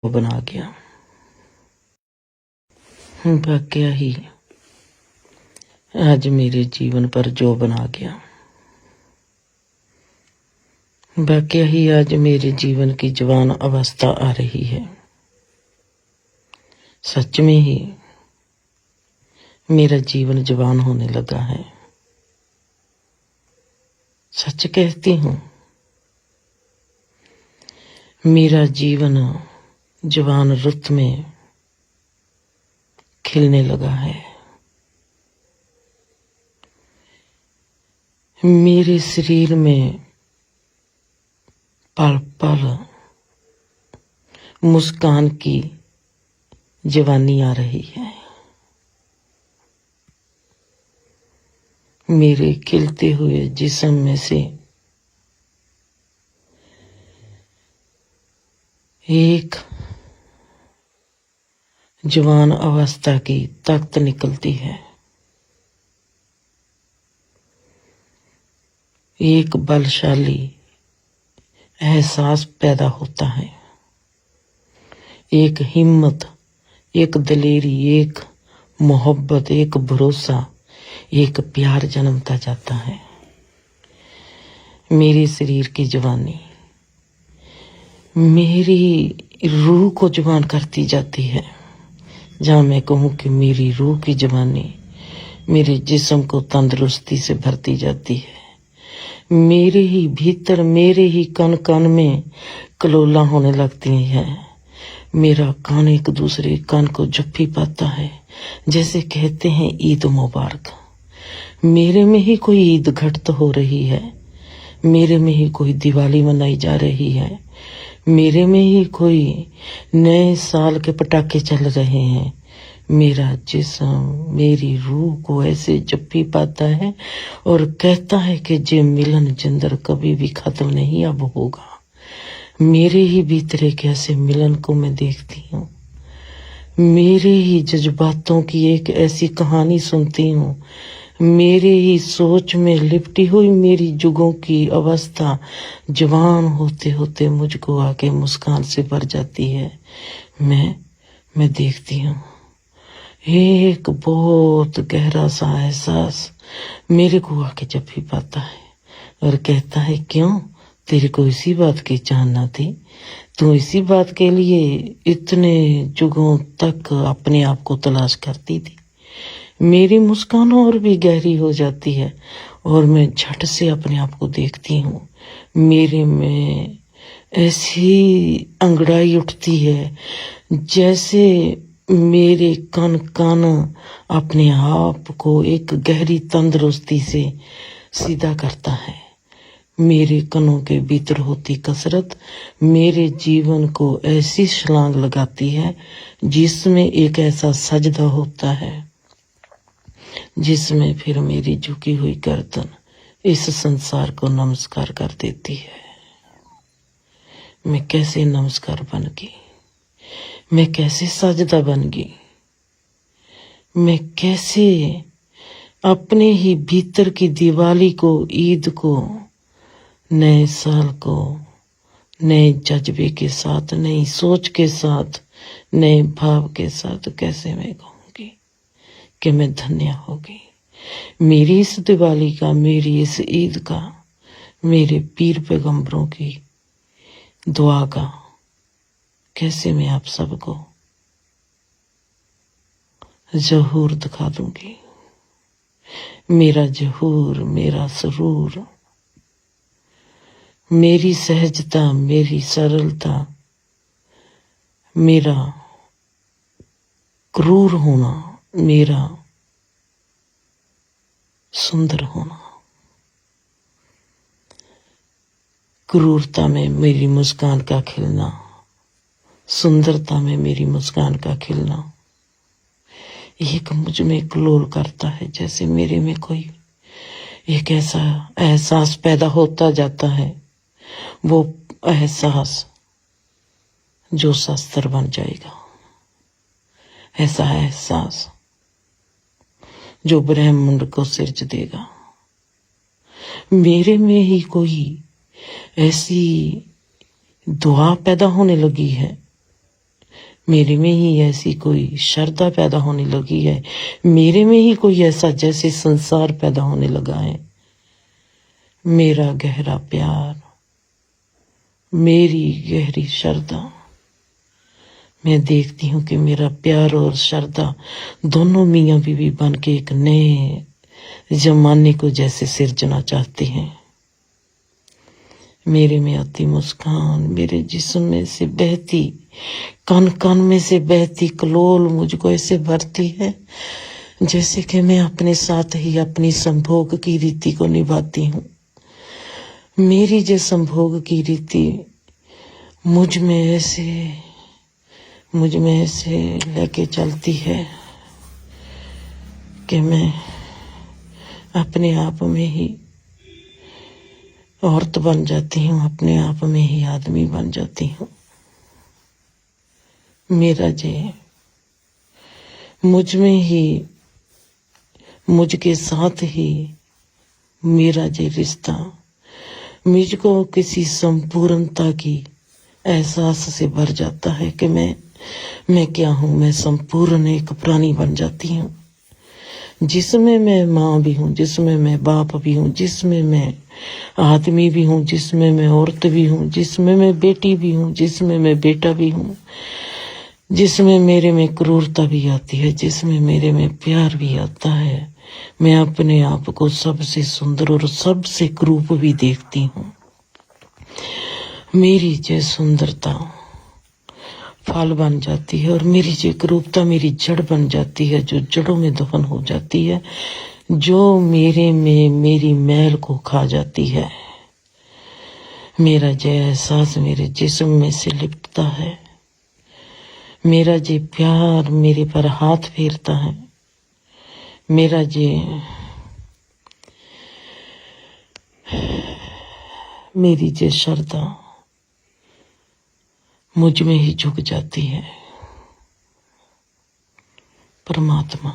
बना गया। वाकया ही आज मेरे जीवन पर जो बना गया, वाकया ही आज मेरे जीवन की जवान अवस्था आ रही है। सच में ही मेरा जीवन जवान होने लगा है। सच कहती हूँ, मेरा जीवन जवान रुत में खिलने लगा है। मेरे शरीर में पल पल मुस्कान की जवानी आ रही है। मेरे खिलते हुए जिस्म में से एक जवान अवस्था की ताकत निकलती है। एक बलशाली एहसास पैदा होता है। एक हिम्मत, एक दिलेरी, एक मोहब्बत, एक भरोसा, एक प्यार जन्मता जाता है। मेरे शरीर की जवानी मेरी रूह को जवान करती जाती है। जहाँ मैं कहूँ कि मेरी रूह की जवानी मेरे जिस्म को तंदुरुस्ती से भरती जाती है। मेरे ही भीतर, मेरे ही कन कन में कलोला होने लगती है। मेरा कान एक दूसरे कान को जप्पी पाता है। जैसे कहते हैं ईद मुबारक। मेरे में ही कोई ईद घट हो रही है। मेरे में ही कोई दिवाली मनाई जा रही है। मेरे में ही कोई नए साल के पटाखे चल रहे हैं। मेरा जिस्म मेरी रूह को ऐसे जप्पी पाता है और कहता है कि जे मिलन जिंदर कभी भी खत्म नहीं अब होगा। मेरे ही भीतर एक ऐसे मिलन को मैं देखती हूँ। मेरे ही जज्बातों की एक ऐसी कहानी सुनती हूँ। मेरे ही सोच में लिपटी हुई मेरी जुगों की अवस्था जवान होते होते मुझको आके मुस्कान से भर जाती है। मैं देखती हूँ एक बहुत गहरा सा एहसास मेरे को आके जब भी पाता है और कहता है, क्यों तेरे को इसी बात की चाहना थी? तू इसी बात के लिए इतने जुगों तक अपने आप को तलाश करती थी। मेरी मुस्कान और भी गहरी हो जाती है और मैं झट से अपने आप को देखती हूँ। मेरे में ऐसी अंगड़ाई उठती है जैसे मेरे कन कन अपने आप को एक गहरी तंदुरुस्ती से सीधा करता है। मेरे कनों के भीतर होती कसरत मेरे जीवन को ऐसी छलांग लगाती है जिसमें एक ऐसा सजदा होता है जिसमें फिर मेरी झुकी हुई गर्दन इस संसार को नमस्कार कर देती है। मैं कैसे नमस्कार बन गई, मैं कैसे सजदा बन गई, मैं कैसे अपने ही भीतर की दिवाली को, ईद को, नए साल को नए जज्बे के साथ, नई सोच के साथ, नए भाव के साथ कैसे मैं कहूँगी कि मैं धन्य हो गई। मेरी इस दिवाली का, मेरी इस ईद का, मेरे पीर पैगंबरों की दुआ का कैसे मैं आप सबको ज़हूर दिखा दूंगी। मेरा ज़हूर, मेरा सुरूर, मेरी सहजता, मेरी सरलता, मेरा क्रूर होना, मेरा सुंदर होना, क्रूरता में मेरी मुस्कान का खिलना, सुंदरता में मेरी मुस्कान का खिलना एक मुझ में क्लोल करता है। जैसे मेरे में कोई एक ऐसा एहसास पैदा होता जाता है, वो एहसास जो शस्त्र बन जाएगा। ऐसा एहसास जो ब्रह्मांड को सिरज देगा। मेरे में ही कोई ऐसी दुआ पैदा होने लगी है मेरे में ही ऐसी कोई श्रद्धा पैदा होने लगी है, मेरे में ही कोई ऐसा जैसे संसार पैदा होने लगा है। मेरा गहरा प्यार, मेरी गहरी श्रद्धा, मैं देखती हूँ कि मेरा प्यार और श्रद्धा दोनों मियाँ बीवी बन के एक नए जमाने को जैसे सिरजना चाहते हैं। मेरे में आती मुस्कान, मेरे जिस्म में से बहती, कन कन में से बहती कलोल मुझको ऐसे भरती है जैसे कि मैं अपने साथ ही अपनी संभोग की रीति को निभाती हूँ। मेरी जो संभोग की रीति मुझ में ऐसे लेके चलती है कि मैं अपने आप में ही औरत बन जाती हूँ, अपने आप में ही आदमी बन जाती हूँ। मेरा जे मुझ में ही, मुझ के साथ ही मेरा जे रिश्ता मुझको किसी संपूर्णता की एहसास से भर जाता है कि मैं क्या हूँ, मैं संपूर्ण एक प्राणी बन जाती हूँ, जिसमें मैं माँ भी हूँ, जिसमें मैं बाप भी हूँ, जिसमें मैं आदमी भी हूँ, जिसमें मैं औरत भी हूँ, जिसमें मैं बेटी भी हूँ, जिसमें मैं बेटा भी हूँ, जिसमें मेरे में क्रूरता भी आती है, जिसमें मेरे में प्यार भी आता है। मैं अपने आप को सबसे सुंदर और सबसे क्रूप भी देखती हूँ। मेरी जो सुंदरता फल बन जाती है और मेरी जो क्रूपता मेरी जड़ बन जाती है, जो जड़ों में दफन हो जाती है, जो मेरे में मेरी मैल को खा जाती है। मेरा जो एहसास मेरे जिस्म में से लिपटता है, मेरा जो प्यार मेरे पर हाथ फेरता है, मेरा जो मेरी जो श्रद्धा मुझ में ही झुक जाती है। परमात्मा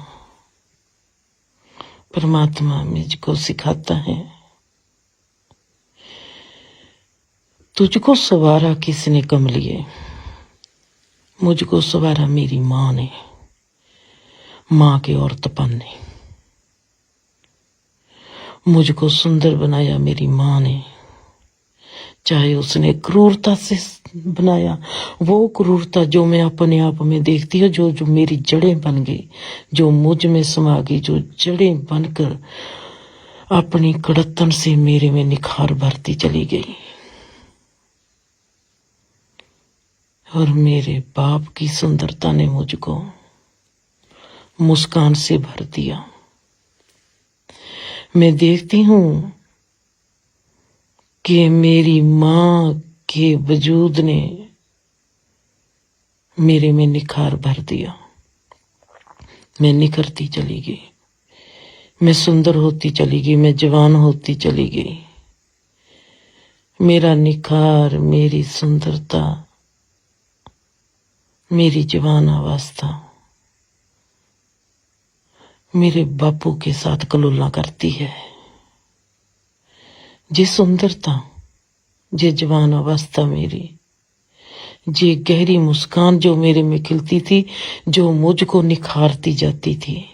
मुझको सिखाता है, तुझको सवारा किसने कमलिए, मुझको सवारा मेरी माँ ने, माँ के औरतपन ने। मुझको सुंदर बनाया मेरी माँ ने, चाहे उसने क्रूरता से बनाया, वो क्रूरता जो मैं अपने आप में देखती हूँ, जो मेरी जड़ें बन गई, जो मुझ में समा गई, जो जड़ें बनकर अपनी कड़तन से मेरे में निखार भरती चली गई। और मेरे बाप की सुंदरता ने मुझको मुस्कान से भर दिया। मैं देखती हूँ कि मेरी माँ के वजूद ने मेरे में निखार भर दिया। मैं निखरती चली गई, मैं सुंदर होती चली गई, मैं जवान होती चली गई। मेरा निखार, मेरी सुंदरता, मेरी जवान अवस्था मेरे बापू के साथ कलोला करती है। जे सुंदरता, जे जवान अवस्था मेरी, जे गहरी मुस्कान जो मेरे में खिलती थी, जो मुझको निखारती जाती थी,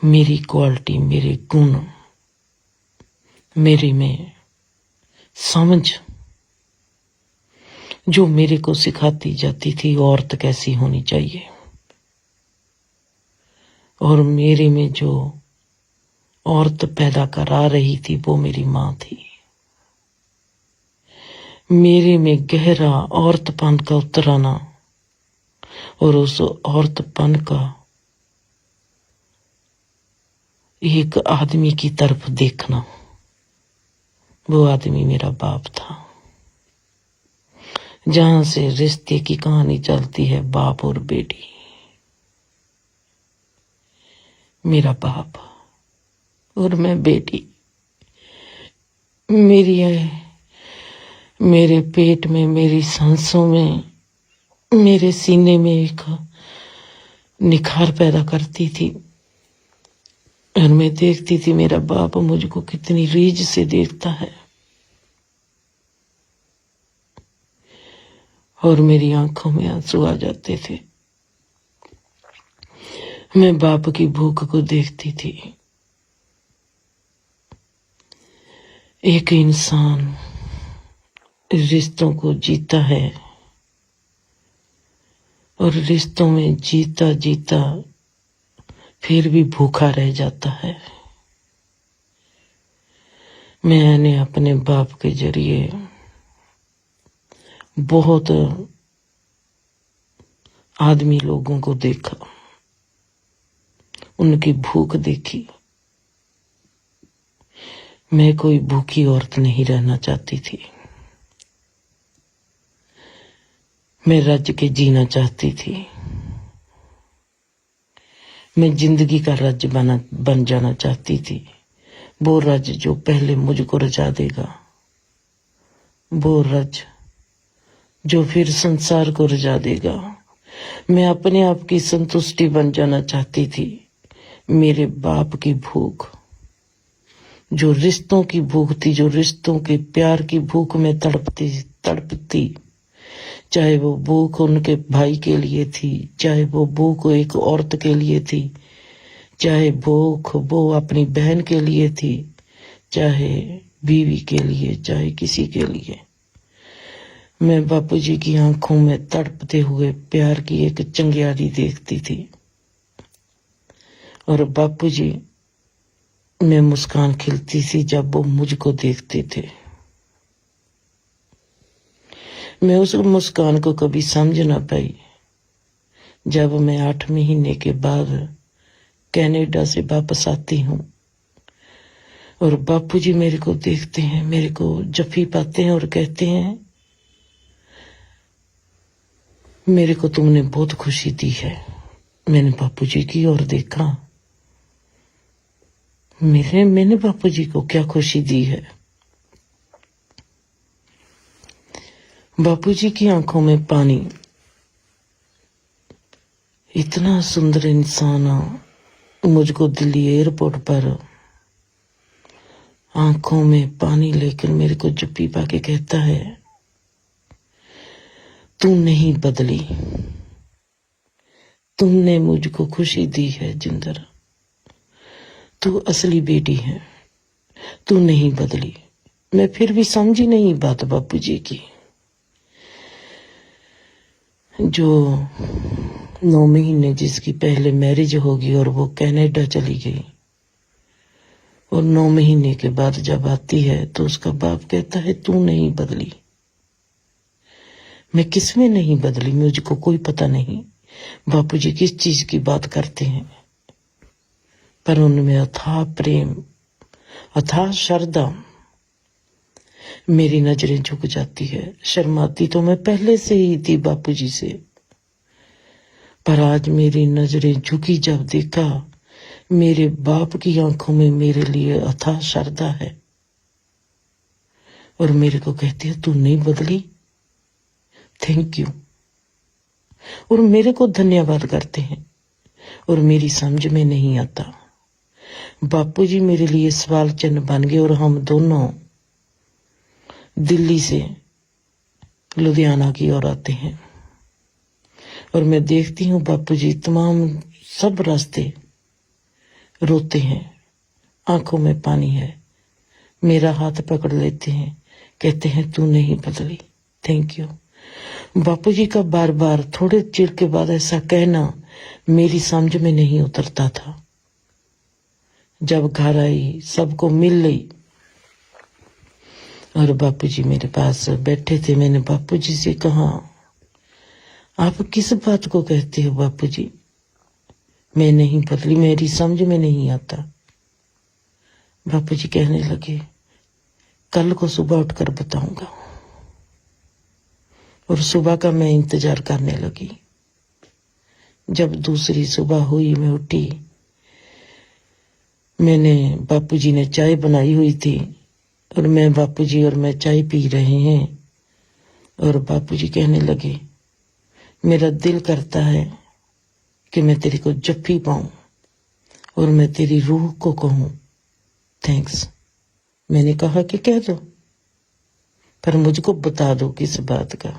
मेरी क्वालिटी, मेरे गुण, मेरे में समझ जो मेरे को सिखाती जाती थी औरत कैसी होनी चाहिए, और मेरे में जो औरत पैदा करा रही थी वो मेरी माँ थी। मेरे में गहरा औरतपन का उतराना और उस औरतपन का एक आदमी की तरफ देखना, वो आदमी मेरा बाप था। जहां से रिश्ते की कहानी चलती है, बाप और बेटी, मेरा बाप और मैं बेटी। मेरे पेट में, मेरी सांसों में, मेरे सीने में एक निखार पैदा करती थी। और मैं देखती थी मेरा बाप मुझको कितनी रीझ से देखता है। और मेरी आंखों में आंसू आ जाते थे। मैं बाप की भूख को देखती थी। एक इंसान रिश्तों को जीता है और रिश्तों में जीता जीता फिर भी भूखा रह जाता है। मैंने अपने बाप के जरिए बहुत आदमी लोगों को देखा, उनकी भूख देखी। मैं कोई भूखी औरत नहीं रहना चाहती थी। मैं रज के जीना चाहती थी। मैं जिंदगी का रज बन जाना चाहती थी। वो रज जो पहले मुझको रजा देगा, वो रज जो फिर संसार को रजा देगा। मैं अपने आप की संतुष्टि बन जाना चाहती थी। मेरे बाप की भूख, जो रिश्तों की भूख थी, जो रिश्तों के प्यार की भूख में तड़पती, चाहे वो भूख उनके भाई के लिए थी, चाहे वो भूख एक औरत के लिए थी, चाहे भूख वो अपनी बहन के लिए थी, चाहे बीवी के लिए, चाहे किसी के लिए। मैं बापूजी की आंखों में तड़पते हुए प्यार की एक चिंगारी देखती थी और बापूजी में मुस्कान खिलती थी जब वो मुझको देखते थे। मैं उस मुस्कान को कभी समझ ना पाई। जब मैं 8 महीने के बाद कनाडा से वापस आती हूँ और बापूजी मेरे को देखते हैं, मेरे को जफ्फी पाते हैं और कहते हैं, मेरे को तुमने बहुत खुशी दी है। मैंने बापूजी की ओर देखा। मैंने बापूजी को क्या खुशी दी है? बापूजी की आंखों में पानी। इतना सुंदर इंसान मुझको दिल्ली एयरपोर्ट पर आंखों में पानी लेकर मेरे को जुप्पी पाके कहता है, तू नहीं बदली, तुमने मुझको खुशी दी है जिंदर, तू असली बेटी है, तू नहीं बदली। मैं फिर भी समझी नहीं बात बापूजी की। जो 9 महीने जिसकी पहले मैरिज होगी और वो कनाडा चली गई और 9 महीने के बाद जब आती है तो उसका बाप कहता है, तू नहीं बदली। मैं किसमें नहीं बदली, मुझको कोई पता नहीं बापूजी किस चीज की बात करते हैं, पर उनमें अथाह प्रेम, अथाह श्रद्धा। मेरी नजरें झुक जाती है। शर्माती तो मैं पहले से ही थी बापूजी से, पर आज मेरी नजरें झुकी जब देखा मेरे बाप की आंखों में मेरे लिए अथाह श्रद्धा है और मेरे को कहती है, तू नहीं बदली, थैंक यू, और मेरे को धन्यवाद करते हैं और मेरी समझ में नहीं आता। बापूजी मेरे लिए सवाल चिन्ह बन गए और हम दोनों दिल्ली से लुधियाना की ओर आते हैं और मैं देखती हूँ बापूजी तमाम सब रास्ते रोते हैं, आंखों में पानी है। मेरा हाथ पकड़ लेते हैं, कहते हैं, तू नहीं बदली, थैंक यू। बापूजी का बार बार थोड़े चिर के बाद ऐसा कहना मेरी समझ में नहीं उतरता था। जब घर आई, सबको मिल ली और बापूजी मेरे पास बैठे थे, मैंने बापूजी से कहा, आप किस बात को कहते हो बापूजी? मैं नहीं बदली, मेरी समझ में नहीं आता। बापूजी कहने लगे, कल को सुबह उठकर बताऊंगा। और सुबह का मैं इंतजार करने लगी। जब दूसरी सुबह हुई, मैं उठी, मैंने बापूजी ने चाय बनाई हुई थी और बापूजी और मैं चाय पी रहे हैं और बापूजी कहने लगे, मेरा दिल करता है कि मैं तेरे को जप्फी पाऊं और मैं तेरी रूह को कहूं थैंक्स। मैंने कहा कि कह दो, पर मुझको बता दो किस बात का।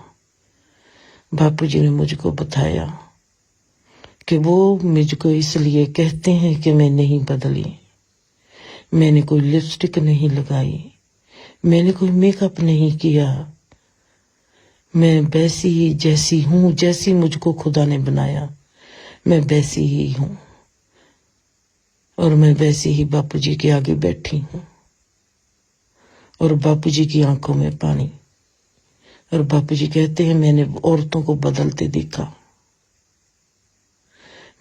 बापूजी ने मुझको बताया कि वो मुझको इसलिए कहते हैं कि मैं नहीं बदली। मैंने कोई लिपस्टिक नहीं लगाई, मैंने कोई मेकअप नहीं किया। मैं वैसी ही जैसी हूँ, जैसी मुझको खुदा ने बनाया मैं वैसी ही हूँ। और मैं वैसे ही बापूजी के आगे बैठी हूँ और बापूजी की आंखों में पानी। और बापूजी कहते हैं मैंने औरतों को बदलते देखा,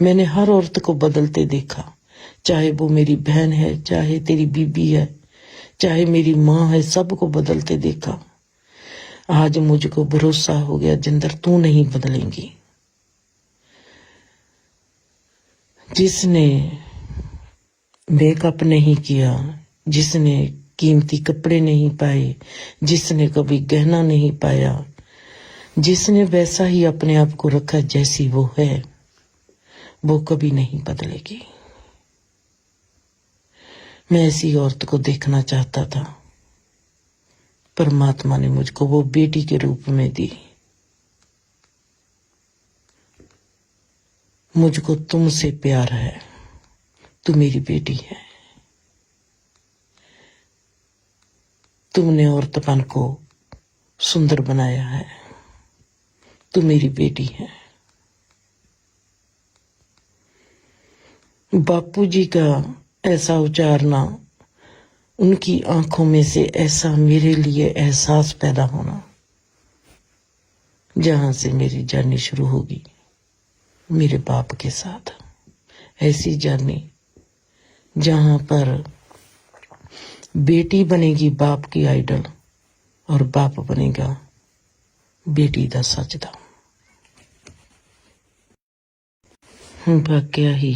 मैंने हर औरत को बदलते देखा, चाहे वो मेरी बहन है, चाहे तेरी बीबी है, चाहे मेरी माँ है, सबको बदलते देखा। आज मुझको भरोसा हो गया जिंदर तू नहीं बदलेंगी। जिसने मेकअप नहीं किया, जिसने कीमती कपड़े नहीं पाए, जिसने कभी गहना नहीं पाया, जिसने वैसा ही अपने आप को रखा जैसी वो है, वो कभी नहीं बदलेगी। मैं ऐसी औरत को देखना चाहता था, परमात्मा ने मुझको वो बेटी के रूप में दी। मुझको तुमसे प्यार है, तू मेरी बेटी है। तुमने औरतपन को सुंदर बनाया है, तू मेरी बेटी है। बापूजी का ऐसा उच्चारना, उनकी आंखों में से ऐसा मेरे लिए एहसास पैदा होना, जहां से मेरी जर्नी शुरू होगी मेरे बाप के साथ। ऐसी जर्नी जहां पर बेटी बनेगी बाप की आइडल और बाप बनेगा बेटी दा सजदा। वाकया ही